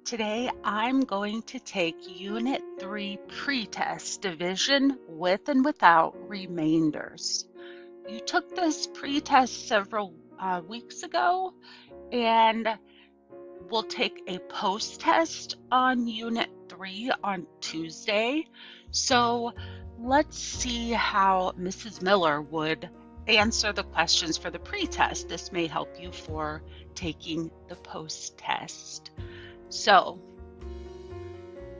Today I'm going to take Unit 3 Pretest Division with and without remainders. You took this pretest several weeks ago, and we'll take a post-test on Unit 3 on Tuesday. So let's see how Mrs. Miller would answer the questions for the pretest. This may help you for taking the post-test. So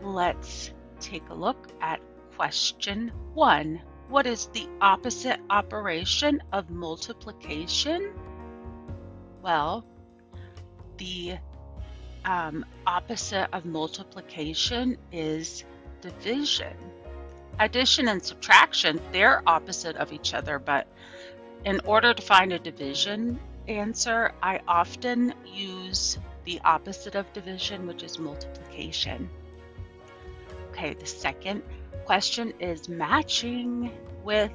let's take a look at question 1. What is the opposite operation of multiplication? Well, the opposite of multiplication is division. Addition and subtraction, they're opposite of each other, but in order to find a division answer, I often use the opposite of division, which is multiplication. Okay, the second question is matching with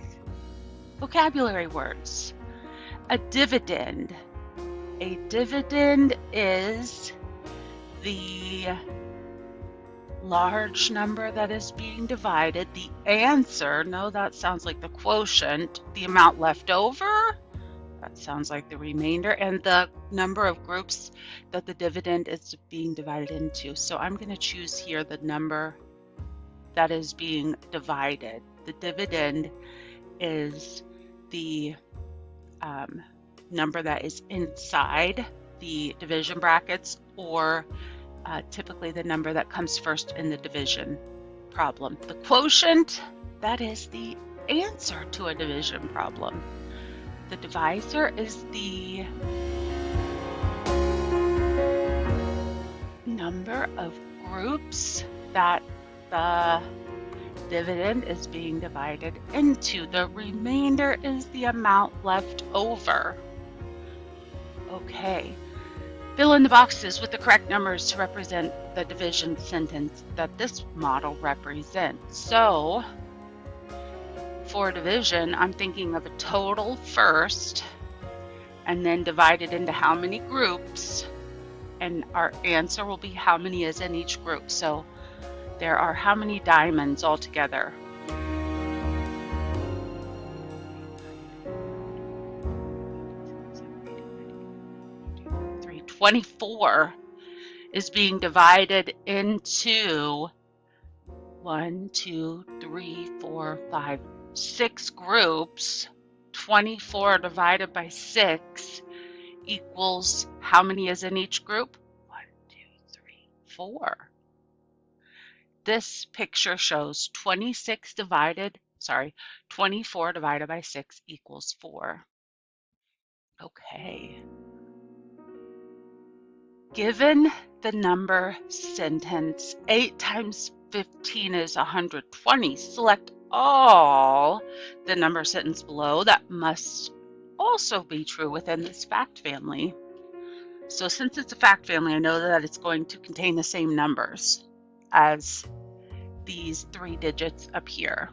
vocabulary words. A dividend. A dividend is the large number that is being divided. The answer, no, that sounds like the quotient. The amount left over, that sounds like the remainder, and the number of groups that the dividend is being divided into. So I'm going to choose here the number that is being divided. The dividend is the number that is inside the division brackets, or typically the number that comes first in the division problem. The quotient, that is the answer to a division problem. The divisor is the number of groups that the dividend is being divided into. The remainder is the amount left over. Okay. Fill in the boxes with the correct numbers to represent the division sentence that this model represents. So, for division, I'm thinking of a total first, and then divided into how many groups, and our answer will be how many is in each group. So there are how many diamonds altogether? 24 is being divided into 1, 2, 3, 4, 5, 6 groups. 24 divided by 6 equals how many is in each group? 1, 2, 3, 4. This picture shows 24 divided by 6 equals 4. Okay. Given the number sentence, 8 times 15 is 120. Select all the number sentence below. That must also be true within this fact family. So since it's a fact family, I know that it's going to contain the same numbers as these 3 digits up here.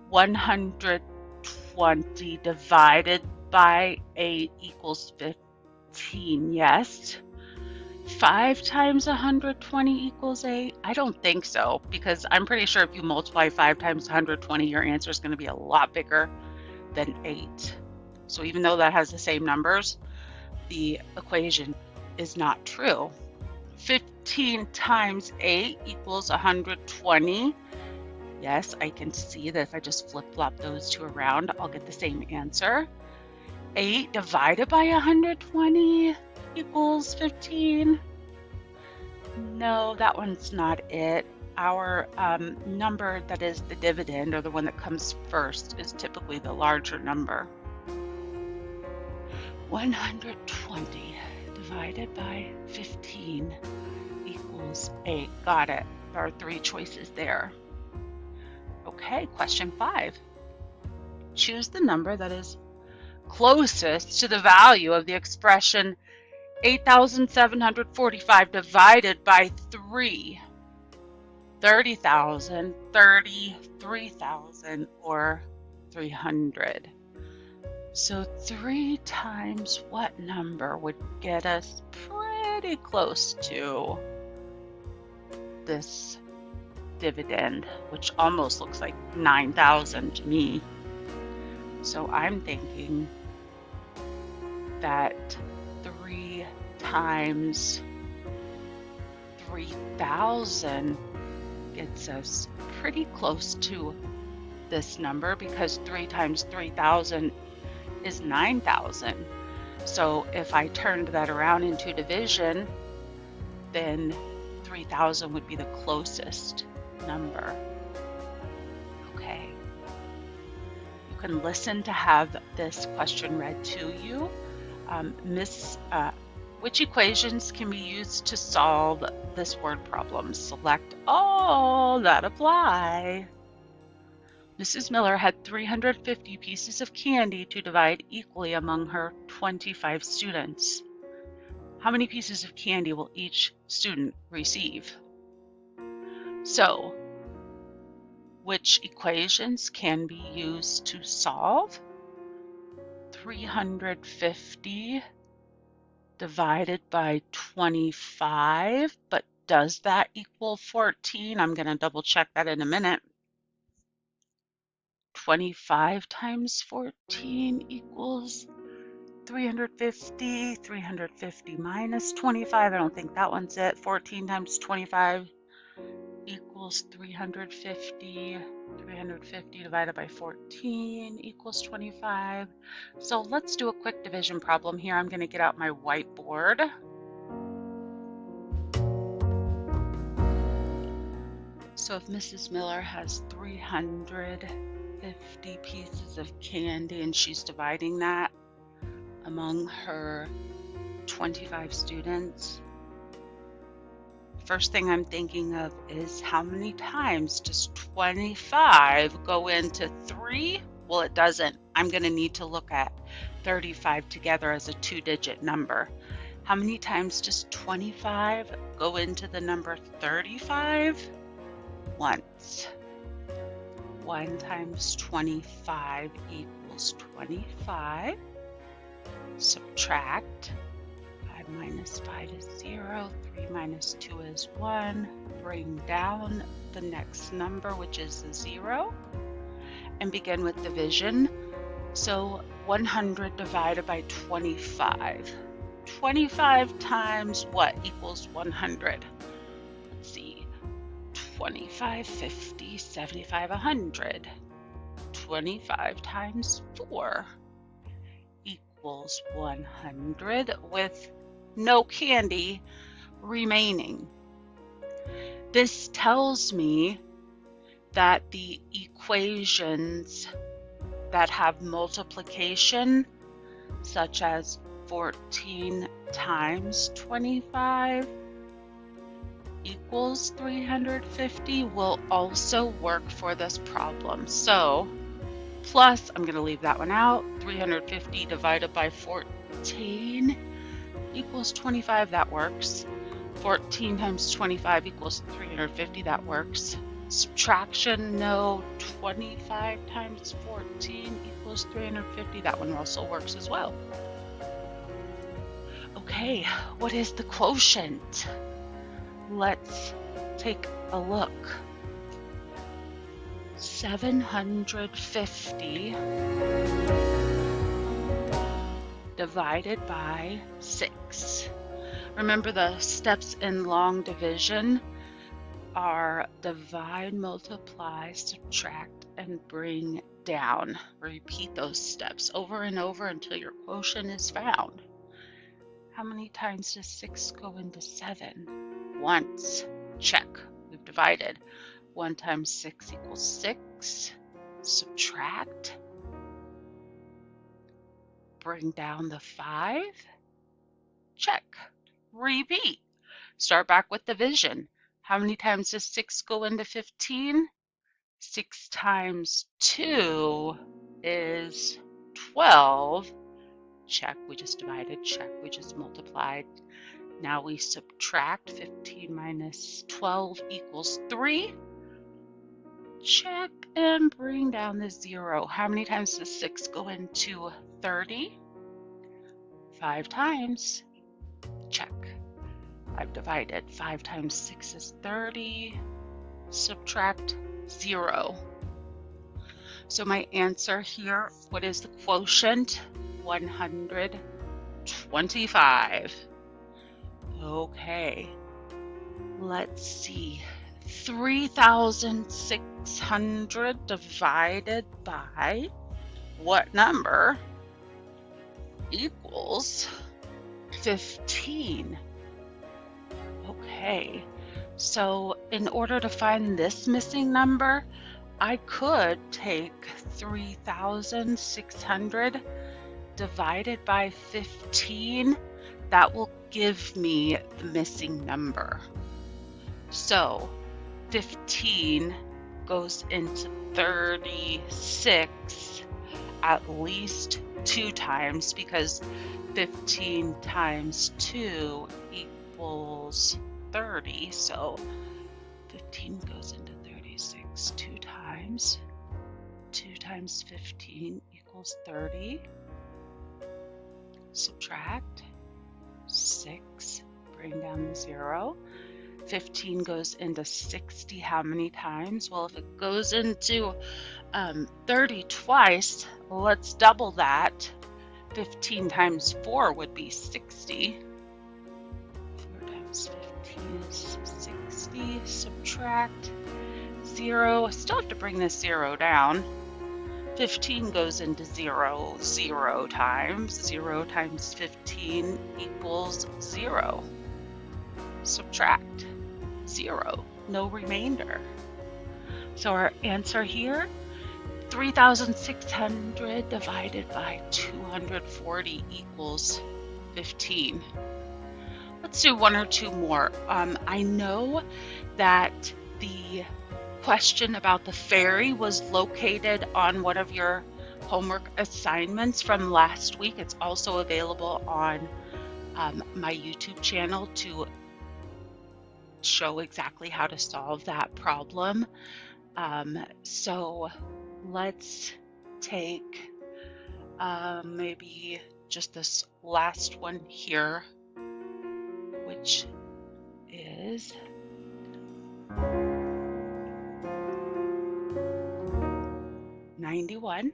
120 divided by 8 equals 15, yes. 5 times 120 equals 8? I don't think so, because I'm pretty sure if you multiply 5 times 120, your answer is going to be a lot bigger than 8. So even though that has the same numbers, the equation is not true. 15 times 8 equals 120. Yes, I can see that if I just flip-flop those two around, I'll get the same answer. 8 divided by 120 equals 15. No, that one's not it. Our number that is the dividend, or the one that comes first, is typically the larger number. 120 divided by 15 equals 8. Got it. There are 3 choices there. Okay, question 5. Choose the number that is closest to the value of the expression 8,745 divided by 3. 30,000, 33,000, or 300. So 3 times what number would get us pretty close to this dividend, which almost looks like 9,000 to me. So I'm thinking that 3 times 3,000 gets us pretty close to this number, because 3 times 3,000 is 9,000. So if I turned that around into division, then 3,000 would be the closest number. Okay. You can listen to have this question read to you. Which equations can be used to solve this word problem? Select all that apply. Mrs. Miller had 350 pieces of candy to divide equally among her 25 students. How many pieces of candy will each student receive? So, which equations can be used to solve? 350 divided by 25, but does that equal 14? I'm going to double check that in a minute. 25 times 14 equals 350. 350 minus 25, I don't think that one's it. 14 times 25 equals 350. 350 divided by 14 equals 25. So let's do a quick division problem here. I'm going to get out my whiteboard. So if Mrs. Miller has 350 pieces of candy and she's dividing that among her 25 students, first thing I'm thinking of is, how many times does 25 go into 3? Well, it doesn't. I'm going to need to look at 35 together as a 2-digit number. How many times does 25 go into the number 35? Once. 1 times 25 equals 25. Subtract. 5 minus 5 is 0. 3 minus 2 is 1. Bring down the next number, which is a 0. And begin with division. So 100 divided by 25. 25 times what equals 100? Let's see. 25, 50, 75, 100. 25 times 4 equals 100, with no candy remaining. This tells me that the equations that have multiplication, such as 14 times 25 equals 350, will also work for this problem. So, plus, I'm going to leave that one out, 350 divided by 14 equals 25, that works. 14 times 25 equals 350, that works. Subtraction, no. 25 times 14 equals 350, that one also works as well. Okay, what is the quotient? Let's take a look. 750 divided by 6. Remember, the steps in long division are divide, multiply, subtract, and bring down. Repeat those steps over and over until your quotient is found. How many times does 6 go into 7? Once. Check. We've divided. 1 times 6 equals 6. Subtract. Bring down the 5. Check. Repeat. Start back with division. How many times does 6 go into 15? 6 times 2 is 12. Check, we just divided. Check, we just multiplied. Now we subtract. 15 minus 12 equals 3. Check, and bring down the 0. How many times does 6 go into 30? 5 times. Check. I've divided. 5 times 6 is 30. Subtract 0. So my answer here, what is the quotient? 125. Okay, let's see. 3,600 divided by what number equals 15? Okay, so in order to find this missing number, I could take 3,600 divided by 15. That will give me the missing number. So 15 goes into 36 at least 2 times, because 15 times 2 equals 30. So 15 goes into 36 2 times. 2 times 15 equals 30. Subtract 6, bring down the 0. 15 goes into 60 how many times? Well, if it goes into 30 twice, let's double that. 15 times 4 would be 60. 4 times 15 is 60. Subtract 0. I still have to bring this 0 down. 15 goes into 0 times. 0 times 15 equals 0. Subtract 0. No remainder. So our answer here, 3,600 divided by 240 equals 15. Let's do 1 or 2 more. I know that the question about the fairy was located on one of your homework assignments from last week. It's also available on my YouTube channel to show exactly how to solve that problem. So let's take maybe just this last one here, which is 91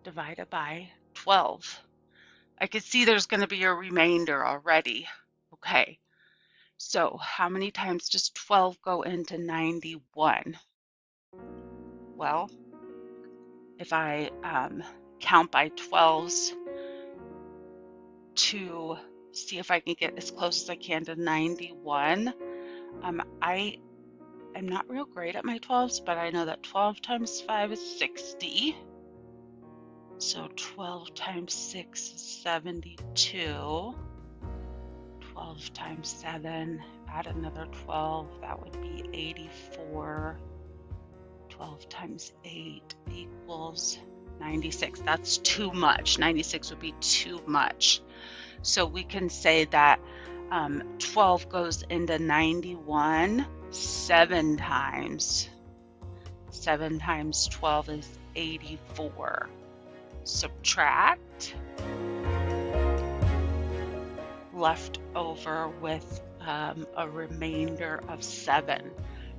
divided by 12. I can see there's going to be a remainder already. Okay, so how many times does 12 go into 91? Well, if I count by 12s to see if I can get as close as I can to 91, I am not real great at my 12s, but I know that 12 times 5 is 60. So 12 times 6 is 72. 12 times 7, add another 12, that would be 84. 12 times 8 equals 96. That's too much. 96 would be too much. So we can say that 12 goes into 91 7 times. 7 times 12 is 84. Subtract. Left over with a remainder of 7.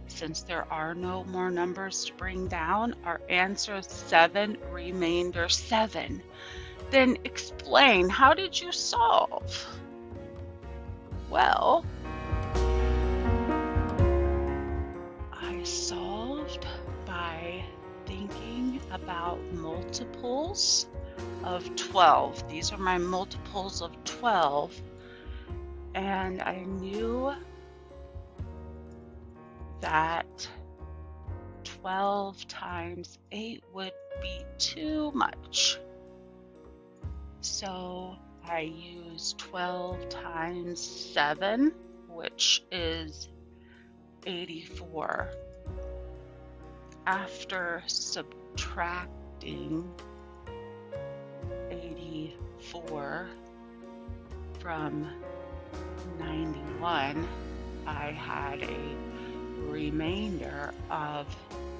Since there are no more numbers to bring down, our answer is 7, remainder 7. Then explain, how did you solve? Well, I solved by thinking about multiples of 12. These are my multiples of 12. And I knew that 12 times 8 would be too much. So I used 12 times 7, which is 84. After subtracting 84 from 91, I had a remainder of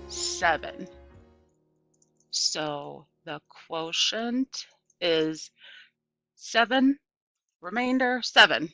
7. So the quotient is 7, remainder 7.